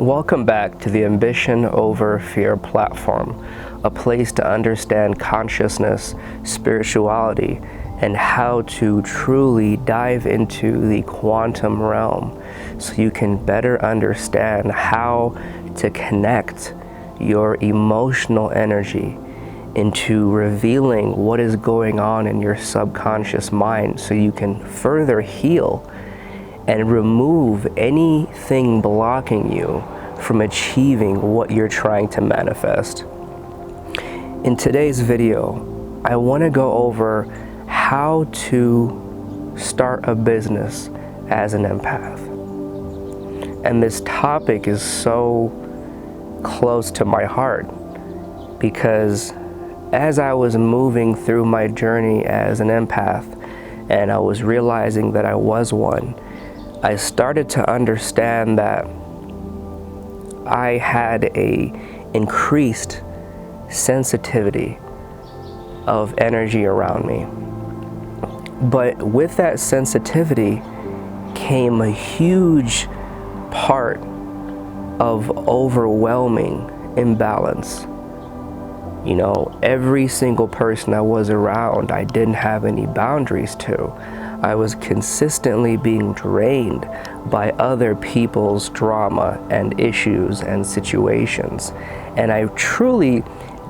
Welcome back to the Ambition Over Fear platform, a place to understand consciousness, spirituality, and how to truly dive into the quantum realm so you can better understand how to connect your emotional energy into revealing what is going on in your subconscious mind so you can further heal and remove anything blocking you from achieving what you're trying to manifest. In today's video, I want to go over how to start a business as an empath. And this topic is so close to my heart because as I was moving through my journey as an empath and I was realizing that I was one, I started to understand that I had a increased sensitivity of energy around me. But with that sensitivity came a huge part of overwhelming imbalance. You know, every single person I was around, I didn't have any boundaries to. I was consistently being drained by other people's drama and issues and situations. And I truly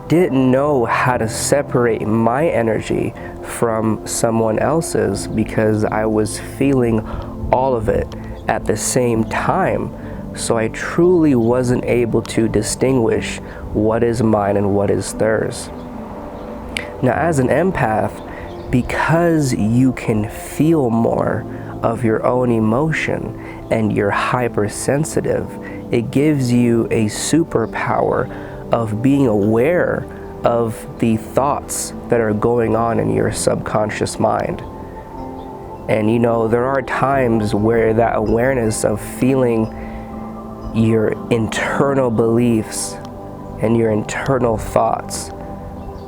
didn't know how to separate my energy from someone else's because I was feeling all of it at the same time. So I truly wasn't able to distinguish what is mine and what is theirs. Now, as an empath, because you can feel more of your own emotion and you're hypersensitive, it gives you a superpower of being aware of the thoughts that are going on in your subconscious mind. And you know, there are times where that awareness of feeling your internal beliefs and your internal thoughts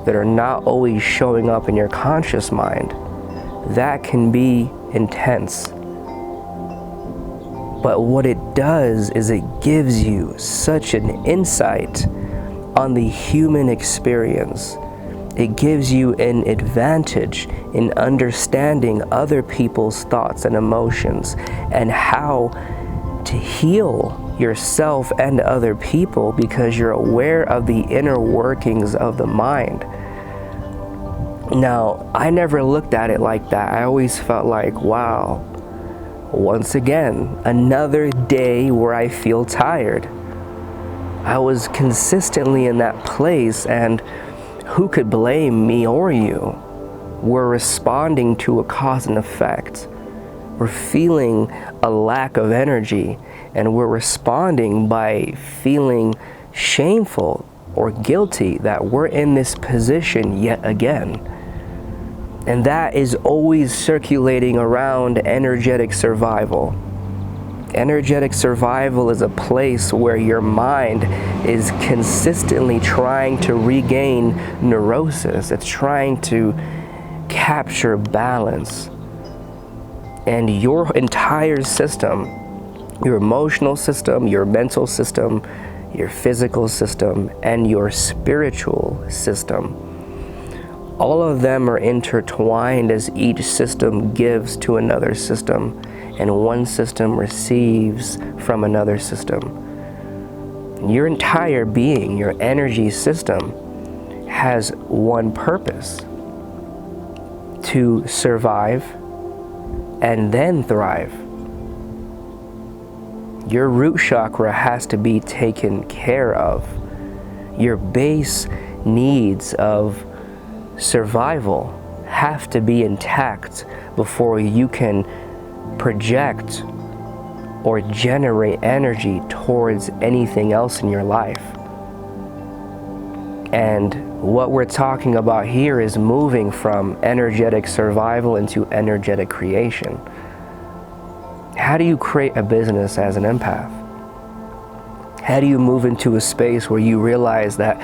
that are not always showing up in your conscious mind, that can be intense. But what it does is it gives you such an insight on the human experience. It gives you an advantage in understanding other people's thoughts and emotions and how to heal yourself and other people because you're aware of the inner workings of the mind. Now, I never looked at it like that. I always felt like, wow, once again, another day where I feel tired. I was consistently in that place, and who could blame me or you? We're responding to a cause and effect. We're feeling a lack of energy, and we're responding by feeling shameful or guilty that we're in this position yet again. And that is always circulating around energetic survival. Energetic survival is a place where your mind is consistently trying to regain neurosis. It's trying to capture balance. And your entire system, your emotional system, your mental system, your physical system, and your spiritual system, all of them are intertwined as each system gives to another system, and one system receives from another system. Your entire being, your energy system, has one purpose: to survive and then thrive. Your root chakra has to be taken care of. Your base needs of survival have to be intact before you can project or generate energy towards anything else in your life. And what we're talking about here is moving from energetic survival into energetic creation. How do you create a business as an empath? How do you move into a space where you realize that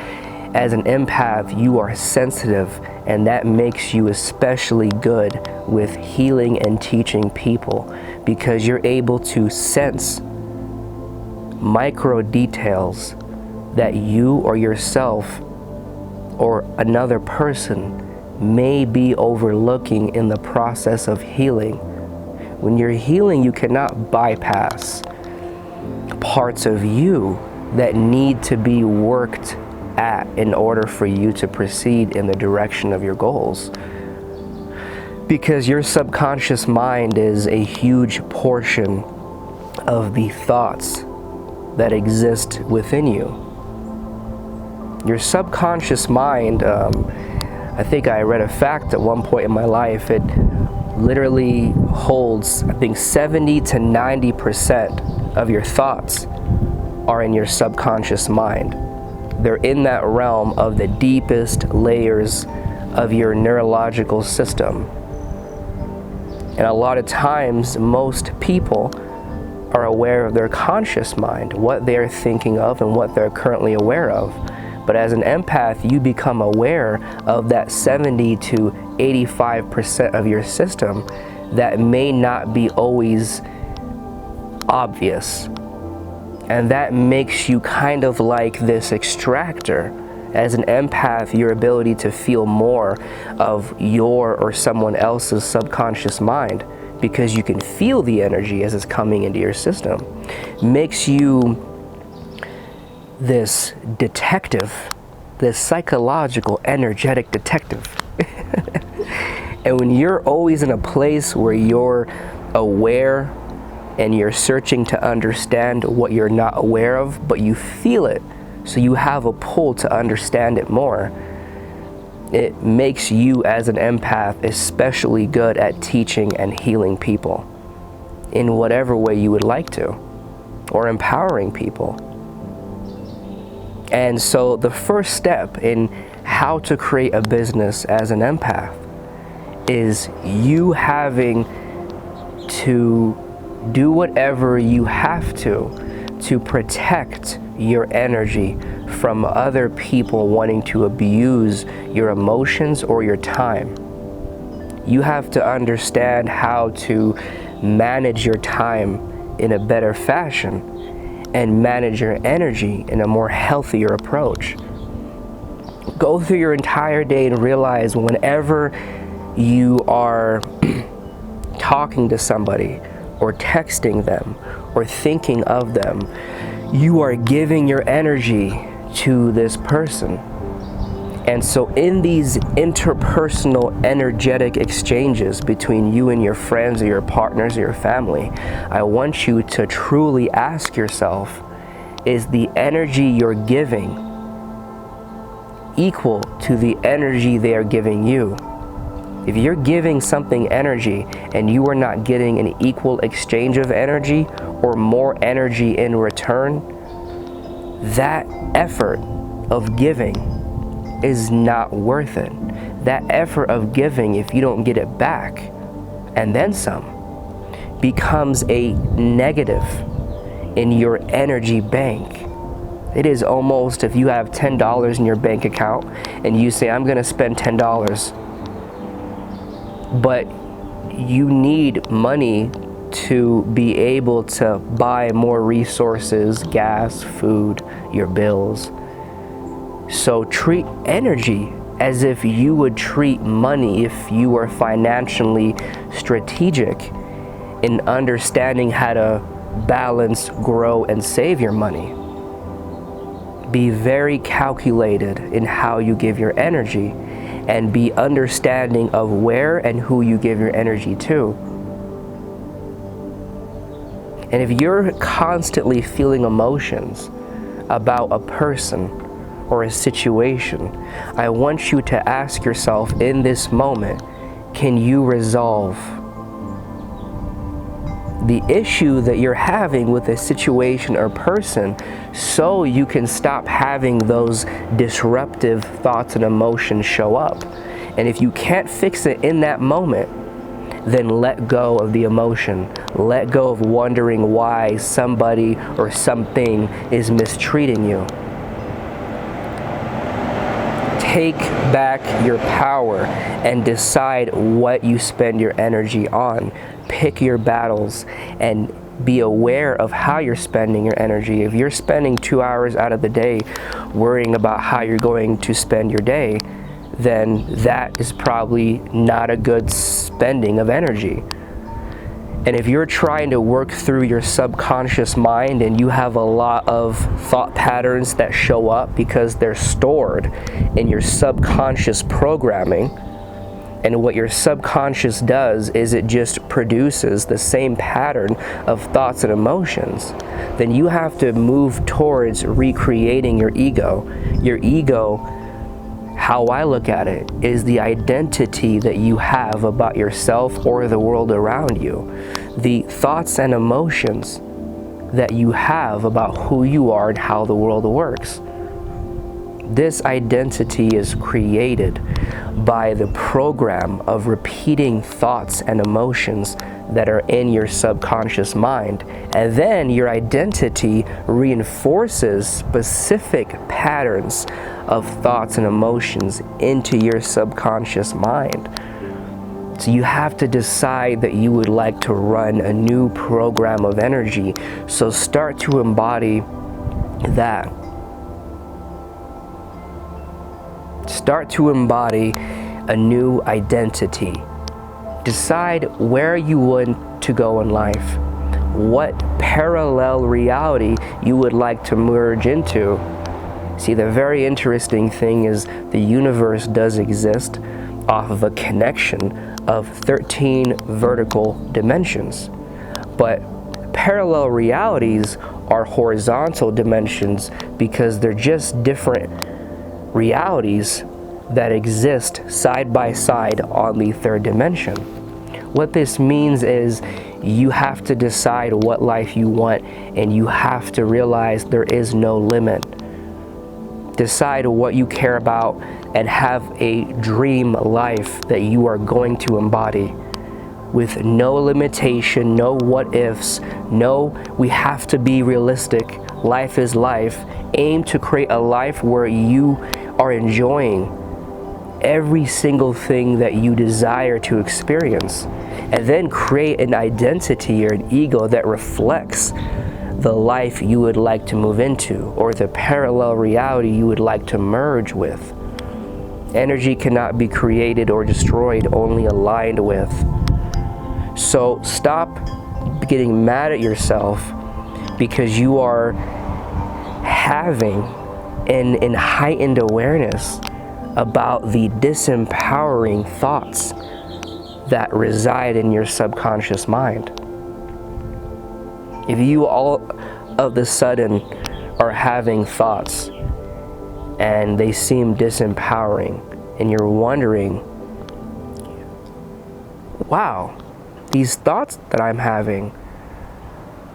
as an empath, you are sensitive, and that makes you especially good with healing and teaching people because you're able to sense micro details that you or yourself or another person may be overlooking in the process of healing. When you're healing, you cannot bypass parts of you that need to be worked at in order for you to proceed in the direction of your goals. Because your subconscious mind is a huge portion of the thoughts that exist within you. Your subconscious mind, I think I read a fact at one point in my life, it literally holds, I think 70 to 90% of your thoughts are in your subconscious mind. They're in that realm of the deepest layers of your neurological system. And a lot of times, most people are aware of their conscious mind, what they're thinking of and what they're currently aware of. But as an empath, you become aware of that 70 to 85% of your system that may not be always obvious. And that makes you kind of like this extractor. As an empath, your ability to feel more of your or someone else's subconscious mind, because you can feel the energy as it's coming into your system, makes you this detective, this psychological, energetic detective. And when you're always in a place where you're aware and you're searching to understand what you're not aware of, but you feel it, so you have a pull to understand it more, it makes you as an empath especially good at teaching and healing people in whatever way you would like to, or empowering people. And so the first step in how to create a business as an empath is you having to do whatever you have to protect your energy from other people wanting to abuse your emotions or your time. You have to understand how to manage your time in a better fashion and manage your energy in a more healthier approach. Go through your entire day and realize whenever you are talking to somebody or texting them or thinking of them, you are giving your energy to this person. And so in these interpersonal energetic exchanges between you and your friends or your partners or your family, I want you to truly ask yourself, is the energy you're giving equal to the energy they are giving you? If you're giving something energy and you are not getting an equal exchange of energy or more energy in return, that effort of giving is not worth it. That effort of giving, if you don't get it back and then some, becomes a negative in your energy bank. It is almost, if you have $10 in your bank account and you say, I'm gonna spend $10, but you need money to be able to buy more resources, gas, food, your bills. So treat energy as if you would treat money if you were financially strategic in understanding how to balance, grow, and save your money. Be very calculated in how you give your energy and be understanding of where and who you give your energy to. And if you're constantly feeling emotions about a person or a situation, I want you to ask yourself in this moment, can you resolve the issue that you're having with a situation or person so you can stop having those disruptive thoughts and emotions show up? And if you can't fix it in that moment, then let go of the emotion. Let go of wondering why somebody or something is mistreating you. Take back your power and decide what you spend your energy on. Pick your battles and be aware of how you're spending your energy. If you're spending 2 hours out of the day worrying about how you're going to spend your day, then that is probably not a good spending of energy. And if you're trying to work through your subconscious mind and you have a lot of thought patterns that show up because they're stored in your subconscious programming, and what your subconscious does is it just produces the same pattern of thoughts and emotions, then you have to move towards recreating your ego. Your ego, how I look at it, is the identity that you have about yourself or the world around you. The thoughts and emotions that you have about who you are and how the world works. This identity is created by the program of repeating thoughts and emotions that are in your subconscious mind. And then your identity reinforces specific patterns of thoughts and emotions into your subconscious mind. So you have to decide that you would like to run a new program of energy. So start to embody that. Start to embody a new identity. Decide where you want to go in life, what parallel reality you would like to merge into. See, the very interesting thing is the universe does exist off of a connection of 13 vertical dimensions, but parallel realities are horizontal dimensions because they're just different realities that exist side by side on the third dimension. What this means is you have to decide what life you want, and you have to realize there is no limit. Decide what you care about and have a dream life that you are going to embody with no limitation, no what ifs, no we have to be realistic. Life is life. Aim to create a life where you are enjoying every single thing that you desire to experience, and then create an identity or an ego that reflects the life you would like to move into or the parallel reality you would like to merge with. Energy cannot be created or destroyed, only aligned with. So stop getting mad at yourself because you are having an heightened awareness about the disempowering thoughts that reside in your subconscious mind. If you all of a sudden are having thoughts and they seem disempowering and you're wondering, wow, these thoughts that I'm having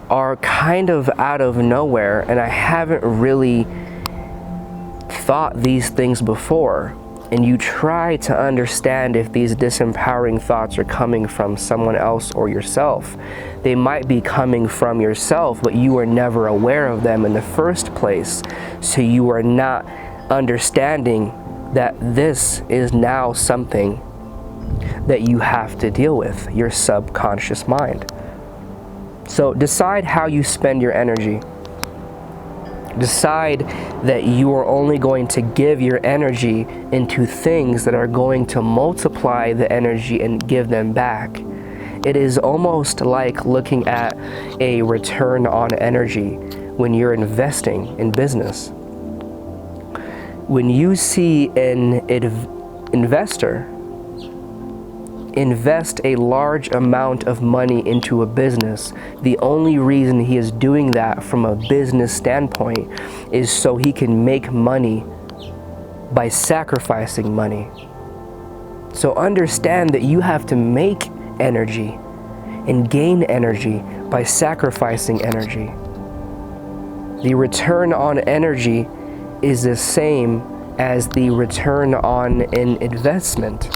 are kind of out of nowhere and I haven't really thought these things before, and you try to understand if these disempowering thoughts are coming from someone else or yourself. They might be coming from yourself, but you were never aware of them in the first place, so you are not understanding that this is now something that you have to deal with, your subconscious mind. So decide how you spend your energy. Decide that you are only going to give your energy into things that are going to multiply the energy and give them back. It is almost like looking at a return on energy when you're investing in business. When you see an investor invest a large amount of money into a business, the only reason he is doing that from a business standpoint is so he can make money by sacrificing money. So understand that you have to make energy and gain energy by sacrificing energy. The return on energy is the same as the return on an investment.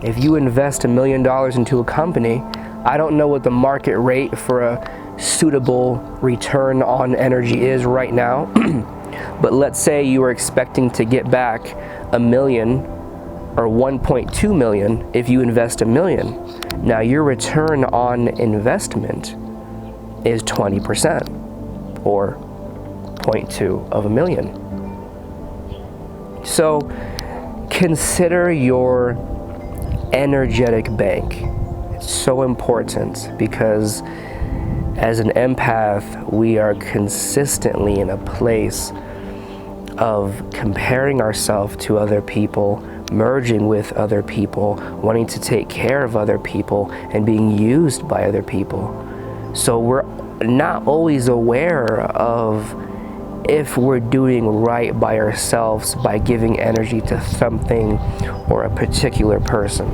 If you invest $1 million into a company, I don't know what the market rate for a suitable return on energy is right now, but let's say you are expecting to get back $1 million or 1.2 million if you invest $1 million. Now your return on investment is 20%, or 0.2 of a million. So consider your energetic bank. It's so important because as an empath, we are consistently in a place of comparing ourselves to other people, merging with other people, wanting to take care of other people, and being used by other people. So we're not always aware of if we're doing right by ourselves by giving energy to something or a particular person.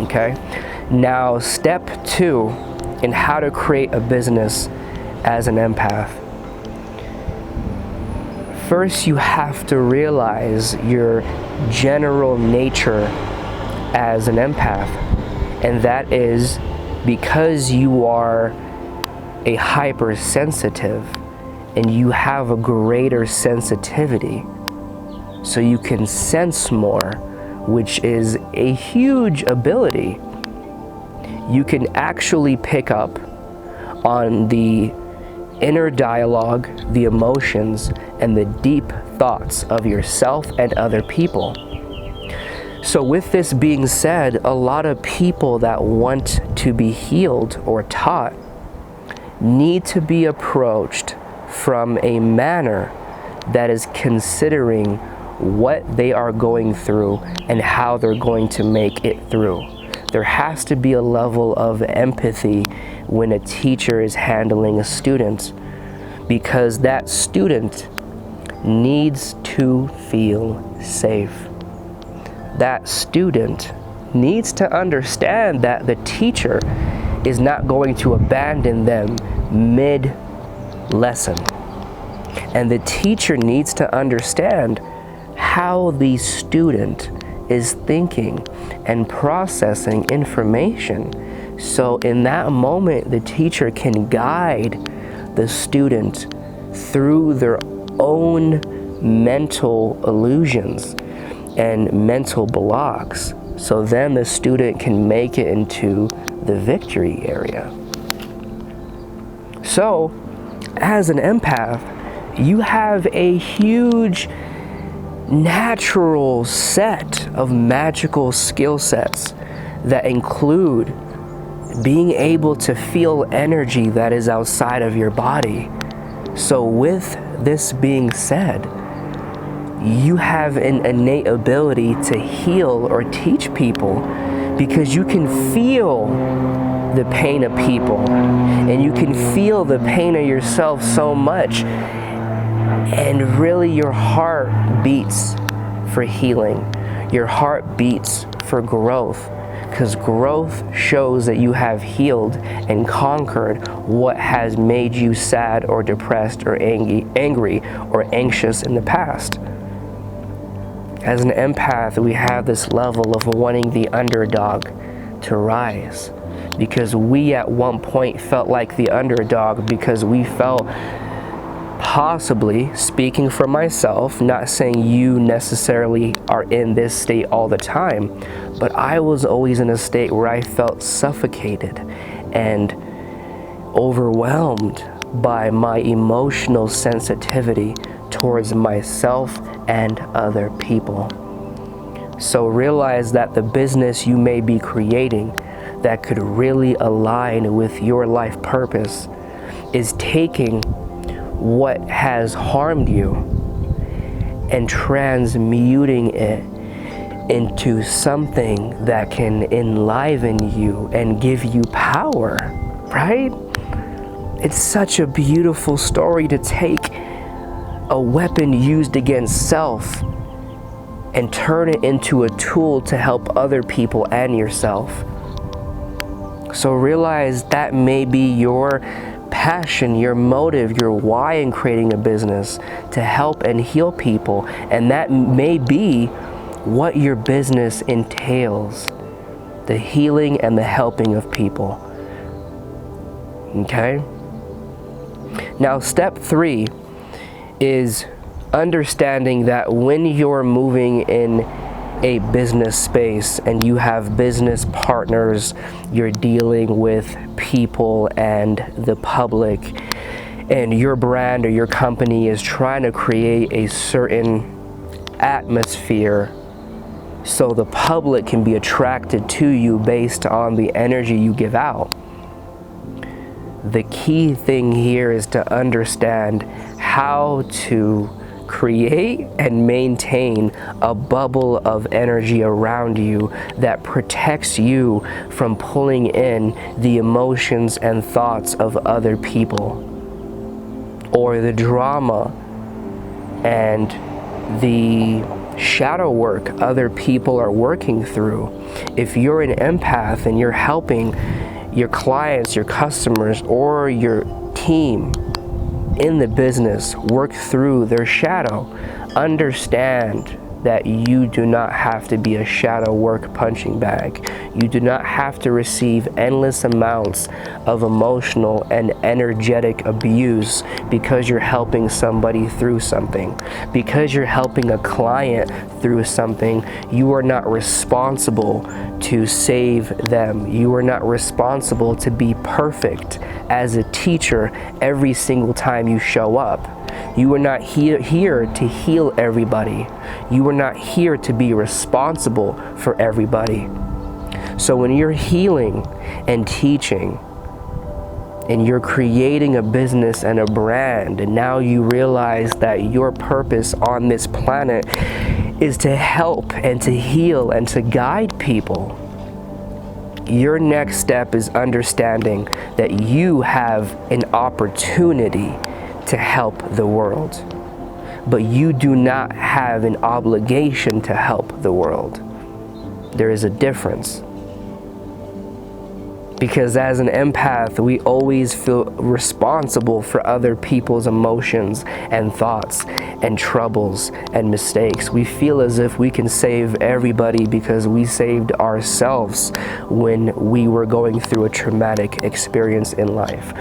Okay? Now, step 2 in how to create a business as an empath. First, you have to realize your general nature as an empath, and that is because you are a hypersensitive and you have a greater sensitivity, so you can sense more, which is a huge ability. You can actually pick up on the inner dialogue, the emotions, and the deep thoughts of yourself and other people. So with this being said, a lot of people that want to be healed or taught need to be approached from a manner that is considering what they are going through and how they're going to make it through. There has to be a level of empathy when a teacher is handling a student, because that student needs to feel safe. That student needs to understand that the teacher is not going to abandon them mid-lesson. And the teacher needs to understand how the student is thinking and processing information. So in that moment, the teacher can guide the student through their own mental illusions and mental blocks. So then the student can make it into the victory area. So, as an empath, you have a huge natural set of magical skill sets that include being able to feel energy that is outside of your body. So with this being said, you have an innate ability to heal or teach people, because you can feel the pain of people and you can feel the pain of yourself so much, and really your heart beats for healing. Your heart beats for growth, because growth shows that you have healed and conquered what has made you sad or depressed or angry or anxious in the past. As an empath, we have this level of wanting the underdog to rise, because we at one point felt like the underdog, because we felt, possibly, speaking for myself, not saying you necessarily are in this state all the time, but I was always in a state where I felt suffocated and overwhelmed by my emotional sensitivity towards myself and other people. So realize that the business you may be creating that could really align with your life purpose is taking what has harmed you and transmuting it into something that can enliven you and give you power, right? It's such a beautiful story to take a weapon used against self and turn it into a tool to help other people and yourself. So realize that may be your passion, your motive, your why in creating a business, to help and heal people, and that may be what your business entails, the healing and the helping of people. Okay? Now, step 3 is understanding that when you're moving in a business space and you have business partners, you're dealing with people and the public, and your brand or your company is trying to create a certain atmosphere so the public can be attracted to you based on the energy you give out. The key thing here is to understand how to create and maintain a bubble of energy around you that protects you from pulling in the emotions and thoughts of other people, or the drama and the shadow work other people are working through. If you're an empath and you're helping your clients, your customers, or your team in the business work through their shadow, understand that you do not have to be a shadow work punching bag. You do not have to receive endless amounts of emotional and energetic abuse because you're helping somebody through something. Because you're helping a client through something, you are not responsible to save them. You are not responsible to be perfect as a teacher every single time you show up. You are not here to heal everybody. You are not here to be responsible for everybody. So when you're healing and teaching, and you're creating a business and a brand, and now you realize that your purpose on this planet is to help and to heal and to guide people, your next step is understanding that you have an opportunity to help the world, but you do not have an obligation to help the world. There is a difference. Because as an empath, we always feel responsible for other people's emotions and thoughts and troubles and mistakes. We feel as if we can save everybody because we saved ourselves when we were going through a traumatic experience in life.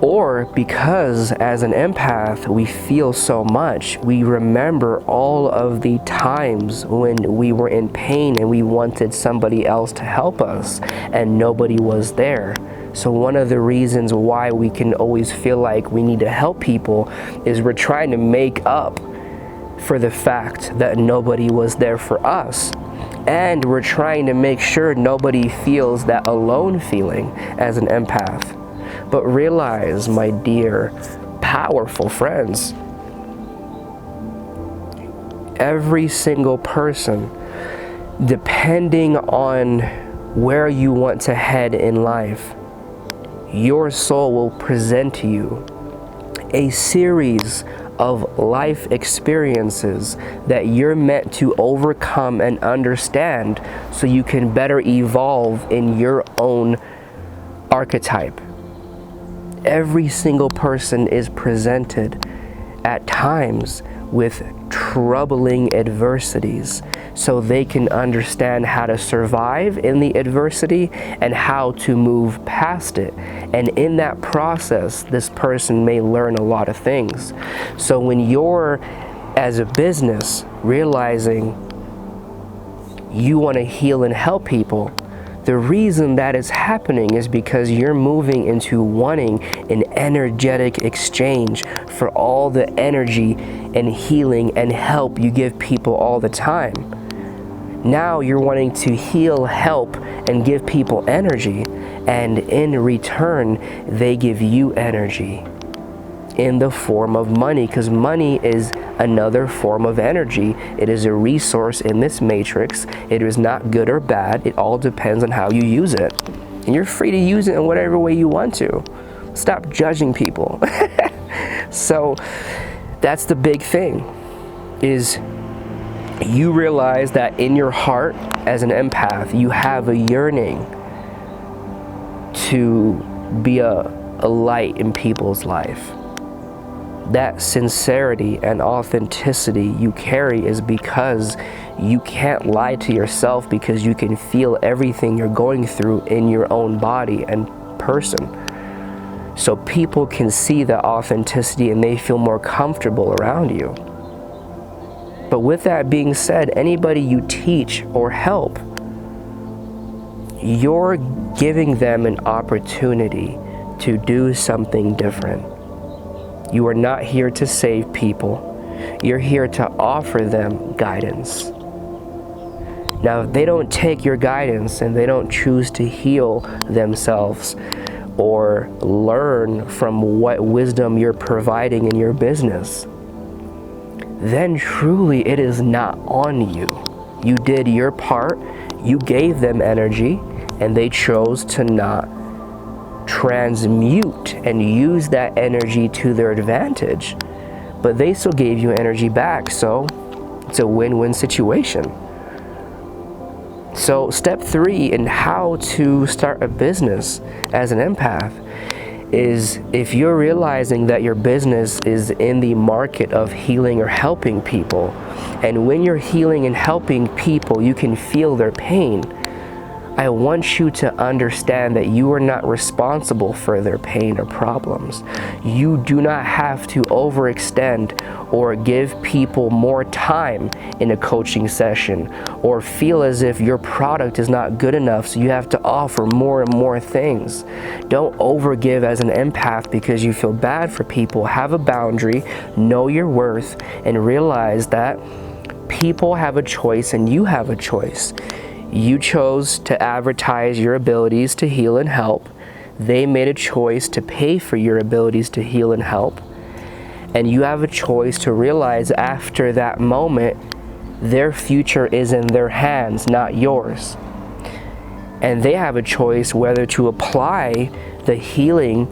Or because as an empath, we feel so much, we remember all of the times when we were in pain and we wanted somebody else to help us and nobody was there. So one of the reasons why we can always feel like we need to help people is we're trying to make up for the fact that nobody was there for us. And we're trying to make sure nobody feels that alone feeling as an empath. But realize, my dear, powerful friends, every single person, depending on where you want to head in life, your soul will present to you a series of life experiences that you're meant to overcome and understand so you can better evolve in your own archetype. Every single person is presented at times with troubling adversities so they can understand how to survive in the adversity and how to move past it. And in that process, this person may learn a lot of things. So when you're, as a business, realizing you want to heal and help people, the reason that is happening is because you're moving into wanting an energetic exchange for all the energy and healing and help you give people all the time. Now you're wanting to heal, help, and give people energy, and in return, they give you energy in the form of money, because money is another form of energy. It is a resource in this matrix. It is not good or bad. It all depends on how you use it. And you're free to use it in whatever way you want to. Stop judging people. So that's the big thing, is you realize that in your heart as an empath, you have a yearning to be a light in people's life. That sincerity and authenticity you carry is because you can't lie to yourself, because you can feel everything you're going through in your own body and person. So people can see the authenticity and they feel more comfortable around you. But with that being said, anybody you teach or help, you're giving them an opportunity to do something different. You are not here to save people. You're here to offer them guidance. Now, if they don't take your guidance and they don't choose to heal themselves or learn from what wisdom you're providing in your business, then truly it is not on you. You did your part, you gave them energy, and they chose to not transmute and use that energy to their advantage. But they still gave you energy back, so it's a win-win situation. So step 3 in how to start a business as an empath is, if you're realizing that your business is in the market of healing or helping people, and when you're healing and helping people, you can feel their pain, I want you to understand that you are not responsible for their pain or problems. You do not have to overextend or give people more time in a coaching session, or feel as if your product is not good enough, so you have to offer more and more things. Don't overgive as an empath because you feel bad for people. Have a boundary, know your worth, and realize that people have a choice and you have a choice. You chose to advertise your abilities to heal and help. They made a choice to pay for your abilities to heal and help. And you have a choice to realize after that moment, their future is in their hands, not yours. And they have a choice whether to apply the healing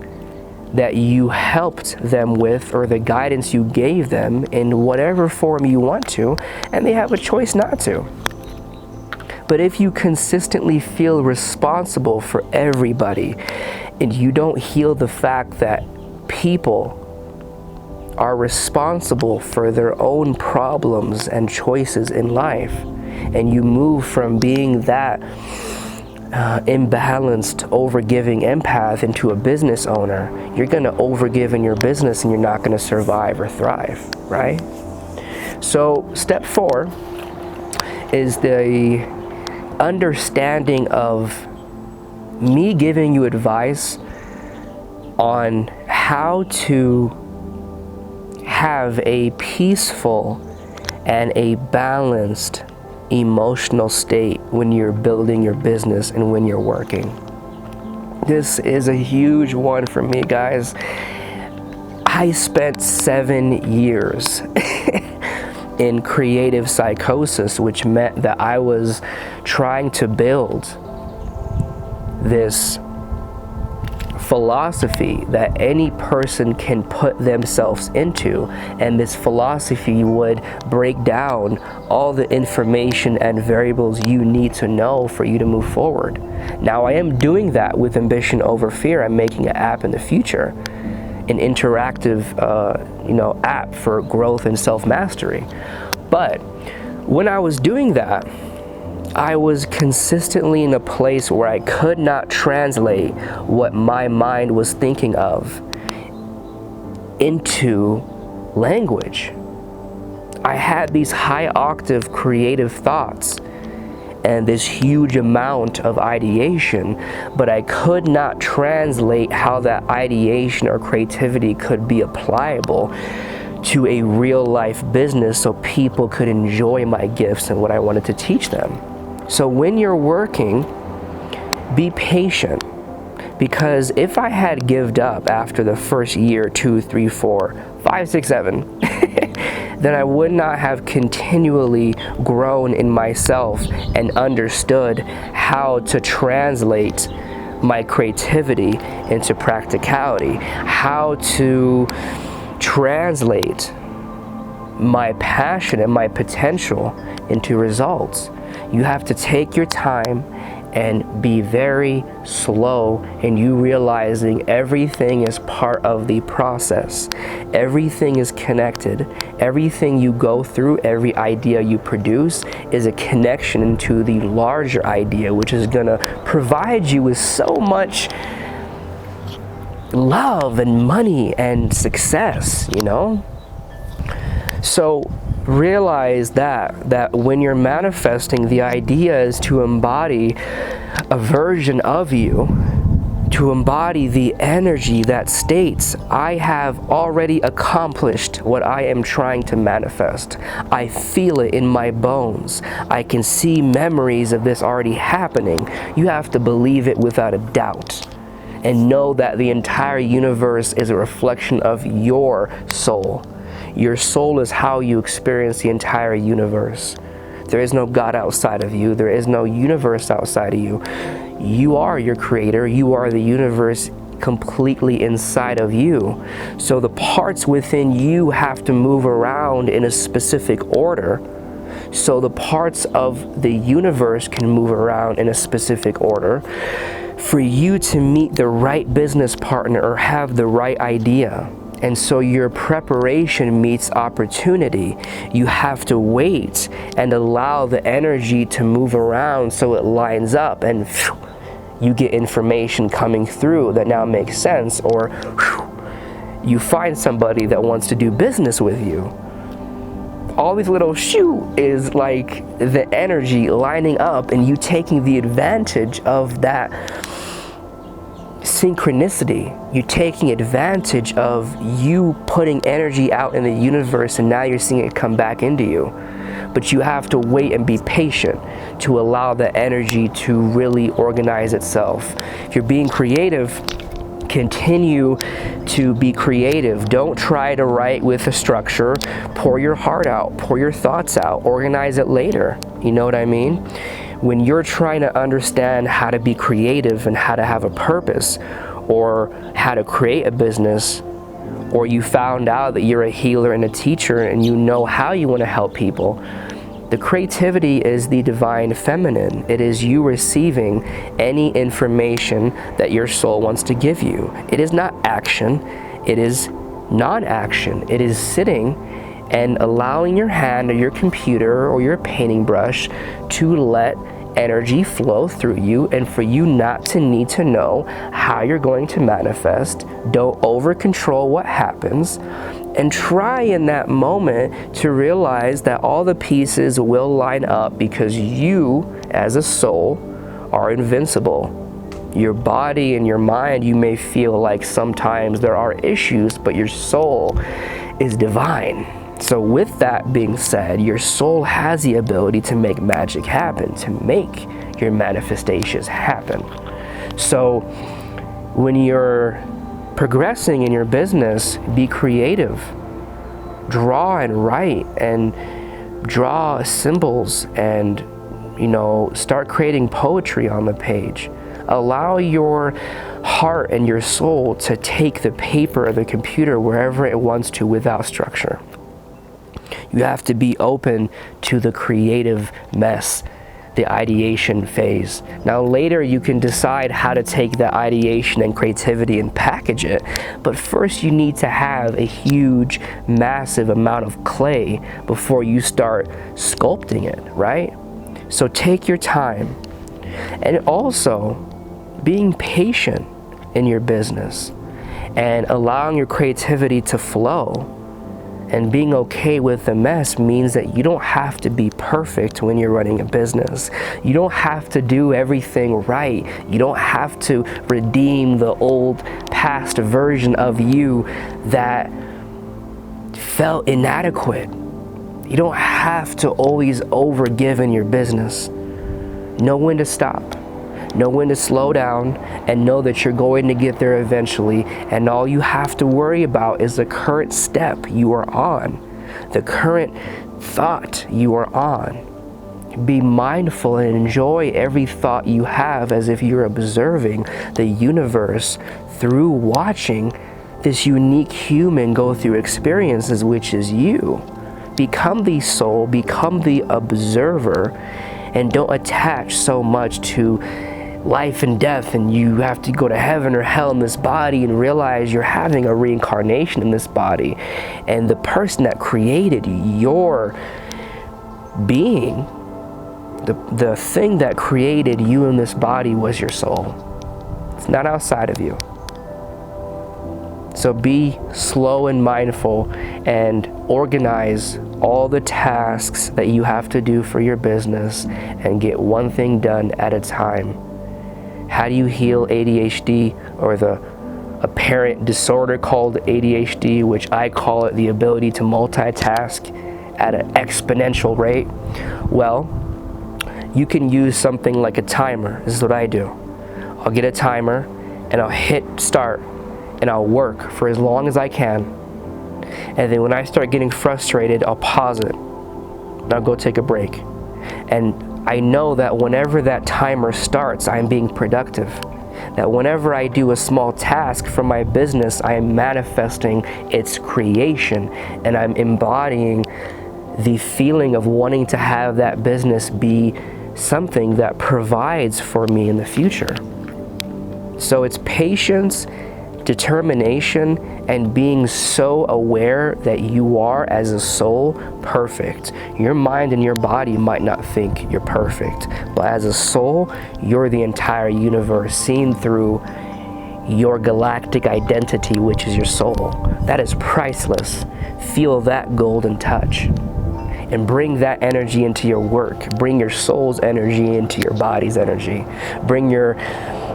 that you helped them with or the guidance you gave them in whatever form you want to, and they have a choice not to. But if you consistently feel responsible for everybody and you don't heal the fact that people are responsible for their own problems and choices in life, and you move from being that imbalanced, overgiving empath into a business owner, you're going to overgive in your business and you're not going to survive or thrive, right? So step 4 is the understanding of me giving you advice on how to have a peaceful and a balanced emotional state when you're building your business and when you're working. This is a huge one for me, guys. I spent 7 years in creative psychosis, which meant that I was trying to build this philosophy that any person can put themselves into, and this philosophy would break down all the information and variables you need to know for you to move forward. Now, I am doing that with Ambition Over Fear. I'm making an app in the future, an interactive app for growth and self-mastery. But when I was doing that, I was consistently in a place where I could not translate what my mind was thinking of into language. I had these high octave creative thoughts and this huge amount of ideation, but I could not translate how that ideation or creativity could be applicable to a real life business so people could enjoy my gifts and what I wanted to teach them. So when you're working, be patient, because if I had given up after the first year, 2, 3, 4, 5, 6, 7, then I would not have continually grown in myself and understood how to translate my creativity into practicality, how to translate my passion and my potential into results. You have to take your time and be very slow in you realizing everything is part of the process. Everything is connected. Everything you go through, every idea you produce is a connection into the larger idea, which is going to provide you with so much love and money and success, you know? So realize that when you're manifesting, the idea is to embody a version of you, to embody the energy that states, I have already accomplished what I am trying to manifest. I feel it in my bones. I can see memories of this already happening. You have to believe it without a doubt and know that the entire universe is a reflection of your soul. Your soul is how you experience the entire universe. There is no God outside of you. There is no universe outside of you. You are your creator. You are the universe completely inside of you. So the parts within you have to move around in a specific order, so the parts of the universe can move around in a specific order for you to meet the right business partner or have the right idea. And so your preparation meets opportunity. You have to wait and allow the energy to move around so it lines up, and you get information coming through that now makes sense, or you find somebody that wants to do business with you. All these little is like the energy lining up and you taking the advantage of that synchronicity. You're taking advantage of you putting energy out in the universe, and now you're seeing it come back into you. But you have to wait and be patient to allow the energy to really organize itself. If you're being creative, continue to be creative. Don't try to write with a structure. Pour your heart out, pour your thoughts out, organize it later. You know what I mean? When you're trying to understand how to be creative and how to have a purpose, or how to create a business, or you found out that you're a healer and a teacher and you know how you want to help people, the creativity is the divine feminine. It is you receiving any information that your soul wants to give you. It is not action, it is non-action. It is sitting and allowing your hand or your computer or your painting brush to let energy flow through you, and for you not to need to know how you're going to manifest. Don't over control what happens, and try in that moment to realize that all the pieces will line up, because you as a soul are invincible. Your body and your mind, you may feel like sometimes there are issues, but your soul is divine. So with that being said, your soul has the ability to make magic happen, to make your manifestations happen. So when you're progressing in your business, be creative. Draw and write and draw symbols, and start creating poetry on the page. Allow your heart and your soul to take the paper or the computer wherever it wants to without structure. You have to be open to the creative mess, the ideation phase. Now later you can decide how to take the ideation and creativity and package it, but first you need to have a huge, massive amount of clay before you start sculpting it, right? So take your time, and also being patient in your business and allowing your creativity to flow. And being okay with the mess means that you don't have to be perfect when you're running a business. You don't have to do everything right. You don't have to redeem the old past version of you that felt inadequate. You don't have to always overgive in your business. Know when to stop. Know when to slow down, and know that you're going to get there eventually, and all you have to worry about is the current step you are on, the current thought you are on. Be mindful and enjoy every thought you have as if you're observing the universe through watching this unique human go through experiences, which is you. Become the soul, become the observer, and don't attach so much to life and death, and you have to go to heaven or hell in this body, and realize you're having a reincarnation in this body, and the person that created your being, the thing that created you in this body was your soul. It's not outside of you. So be slow and mindful and organize all the tasks that you have to do for your business and get one thing done at a time. How do you heal ADHD, or the apparent disorder called ADHD, which I call it the ability to multitask at an exponential rate? Well, you can use something like a timer. This is what I do. I'll get a timer and I'll hit start and I'll work for as long as I can. And then when I start getting frustrated, I'll pause it and I'll go take a break. And I know that whenever that timer starts, I'm being productive. That whenever I do a small task for my business, I am manifesting its creation, and I'm embodying the feeling of wanting to have that business be something that provides for me in the future. So it's patience, determination, and being so aware that you are, as a soul, perfect. Your mind and your body might not think you're perfect, but as a soul, you're the entire universe seen through your galactic identity, which is your soul. That is priceless. Feel that golden touch and bring that energy into your work. Bring your soul's energy into your body's energy. Bring your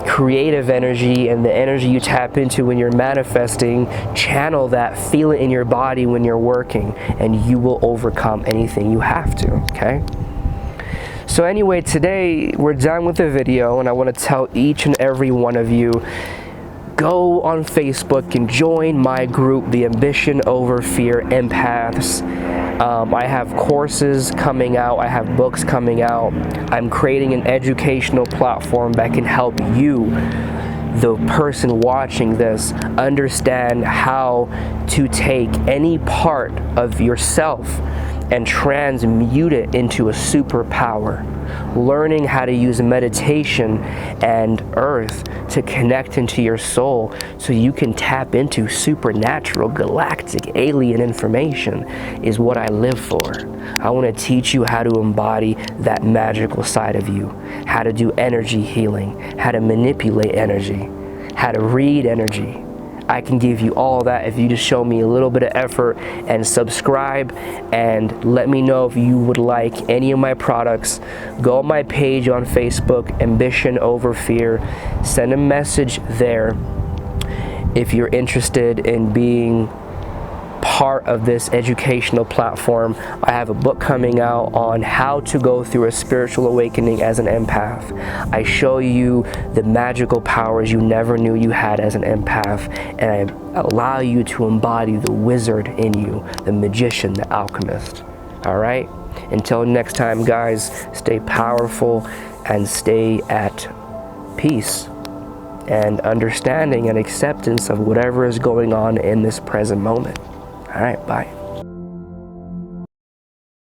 creative energy and the energy you tap into when you're manifesting. Channel that, feel it in your body when you're working, and you will overcome anything you have to, okay? So anyway, today we're done with the video, and I want to tell each and every one of you, go on Facebook and join my group, the Ambition Over Fear Empaths. I have courses coming out, I have books coming out. I'm creating an educational platform that can help you, the person watching this, understand how to take any part of yourself and transmute it into a superpower. Learning how to use meditation and earth to connect into your soul so you can tap into supernatural, galactic, alien information is what I live for. I want to teach you how to embody that magical side of you, how to do energy healing, how to manipulate energy, how to read energy. I can give you all that if you just show me a little bit of effort and subscribe, and let me know if you would like any of my products. Go on my page on Facebook, Ambition Over Fear. Send a message there if you're interested in being part of this educational platform. I have a book coming out on how to go through a spiritual awakening as an empath. I show you the magical powers you never knew you had as an empath, and I allow you to embody the wizard in you, the magician, the alchemist. All right? Until next time, guys, stay powerful and stay at peace and understanding and acceptance of whatever is going on in this present moment. All right, bye.